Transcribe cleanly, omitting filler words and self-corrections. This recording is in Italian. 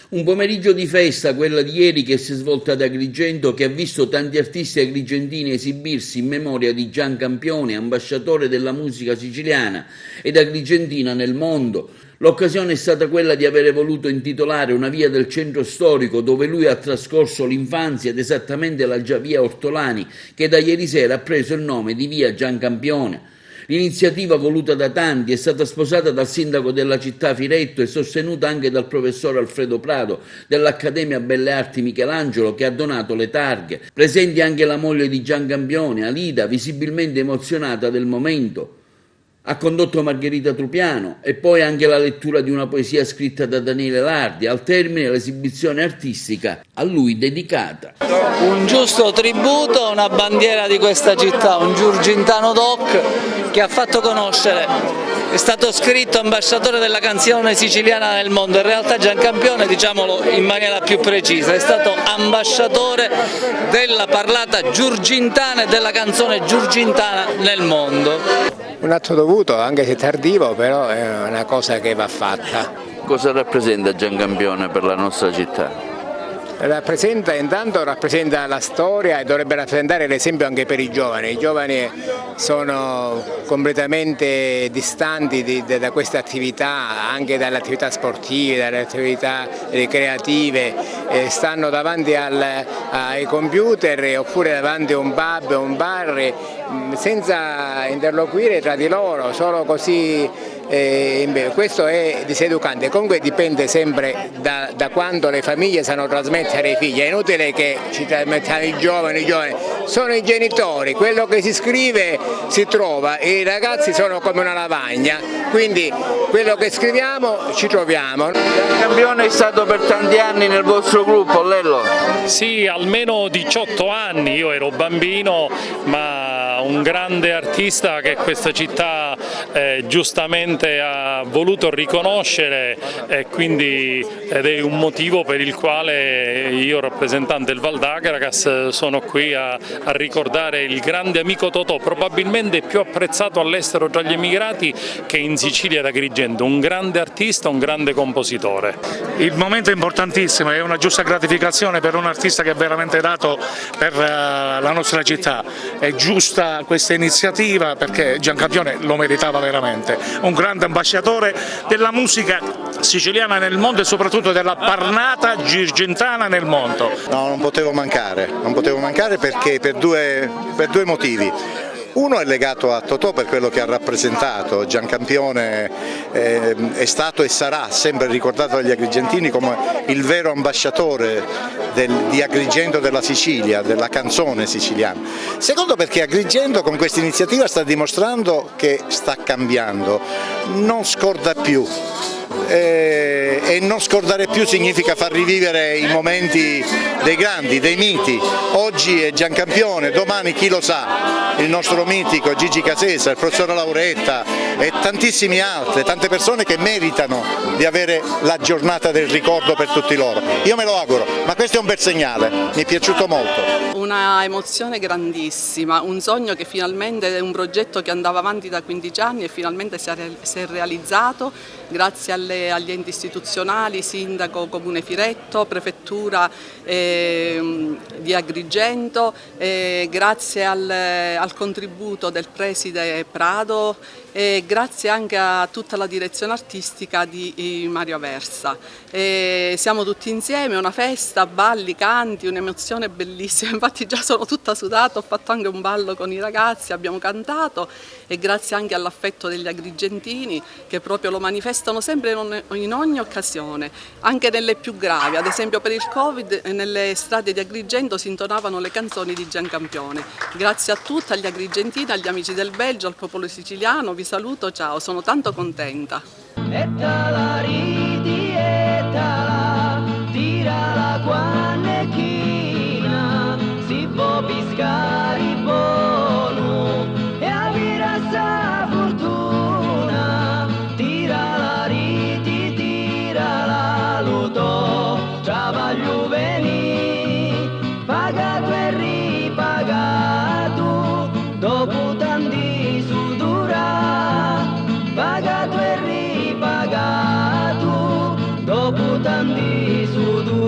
Un pomeriggio di festa, quella di ieri, che si è svolta ad Agrigento, che ha visto tanti artisti agrigentini esibirsi in memoria di Gian Campione, ambasciatore della musica siciliana ed agrigentina nel mondo. L'occasione è stata quella di avere voluto intitolare una via del centro storico dove lui ha trascorso l'infanzia, ed esattamente la via Ortolani, che da ieri sera ha preso il nome di via Gian Campione. L'iniziativa, voluta da tanti, è stata sposata dal sindaco della città Firetto e sostenuta anche dal professor Alfredo Prado dell'Accademia Belle Arti Michelangelo, che ha donato le targhe. Presenti anche la moglie di Gian Campione, Alida, visibilmente emozionata del momento. Ha condotto Margherita Trupiano e poi anche la lettura di una poesia scritta da Daniele Lardi. Al termine l'esibizione artistica a lui dedicata. Un giusto tributo a una bandiera di questa città, un giurgintano doc che ha fatto conoscere. È stato scritto ambasciatore della canzone siciliana nel mondo, in realtà Gian Campione, diciamolo in maniera più precisa, è stato ambasciatore della parlata giurgintana e della canzone giurgintana nel mondo. Un atto dovuto, anche se tardivo, però è una cosa che va fatta. Cosa rappresenta Gian Campione per la nostra città? Intanto rappresenta la storia e dovrebbe rappresentare l'esempio anche per i giovani. I giovani sono completamente distanti da queste attività, anche dalle attività sportive, dalle attività creative, stanno davanti ai computer oppure davanti a un pub, a un bar, senza interloquire tra di loro, solo così. Questo è diseducante. Comunque dipende sempre da quanto le famiglie sanno trasmettere ai figli. È inutile che ci trasmettiamo i giovani, sono i genitori, quello che si scrive si trova, e i ragazzi sono come una lavagna, quindi quello che scriviamo ci troviamo. Gian Campione è stato per tanti anni nel vostro gruppo, Lello? Sì, almeno 18 anni, io ero bambino, ma un grande artista che questa città giustamente ha voluto riconoscere, ed è un motivo per il quale io, rappresentante del Val d'Agragas, sono qui a ricordare il grande amico Totò, probabilmente più apprezzato all'estero tra gli emigrati che in Sicilia ed Agrigento, un grande artista, un grande compositore. Il momento è importantissimo, è una giusta gratificazione per un artista che ha veramente dato per la nostra città. È giusta questa iniziativa perché Gian Campione lo meritava veramente, un grande ambasciatore della musica siciliana nel mondo e soprattutto della parlata girgentana nel mondo. No, non potevo mancare perché per due motivi. Uno è legato a Totò per quello che ha rappresentato. Gian Campione è stato e sarà sempre ricordato dagli agrigentini come il vero ambasciatore di Agrigento, della Sicilia, della canzone siciliana. Secondo, perché Agrigento con questa iniziativa sta dimostrando che sta cambiando, non scorda più. E non scordare più significa far rivivere i momenti dei grandi, dei miti. Oggi è Gian Campione, domani chi lo sa, il nostro mitico Gigi Casesa, il professor Lauretta e tantissimi altri, tante persone che meritano di avere la giornata del ricordo per tutti loro. Io me lo auguro, ma questo è un bel segnale, mi è piaciuto molto. Una emozione grandissima, un sogno che finalmente è un progetto che andava avanti da 15 anni e finalmente si è realizzato grazie agli enti istituzionali, sindaco, comune Firetto, prefettura di Agrigento, grazie al contributo del preside Prado e grazie anche a tutta la direzione artistica di Mario Versa. Siamo tutti insieme, una festa, balli, canti, un'emozione bellissima, infatti già sono tutta sudata, ho fatto anche un ballo con i ragazzi, abbiamo cantato e grazie anche all'affetto degli agrigentini che proprio lo manifestano sempre in ogni occasione, anche nelle più gravi, ad esempio per il Covid nelle strade di Agrigento si intonavano le canzoni di Gian Campione. Grazie a tutti, agli agrigentini, agli amici del Belgio, al popolo siciliano, vi saluto, ciao, sono tanto contenta. Dopo tanti sudura, pagato e ripagato. tanti su due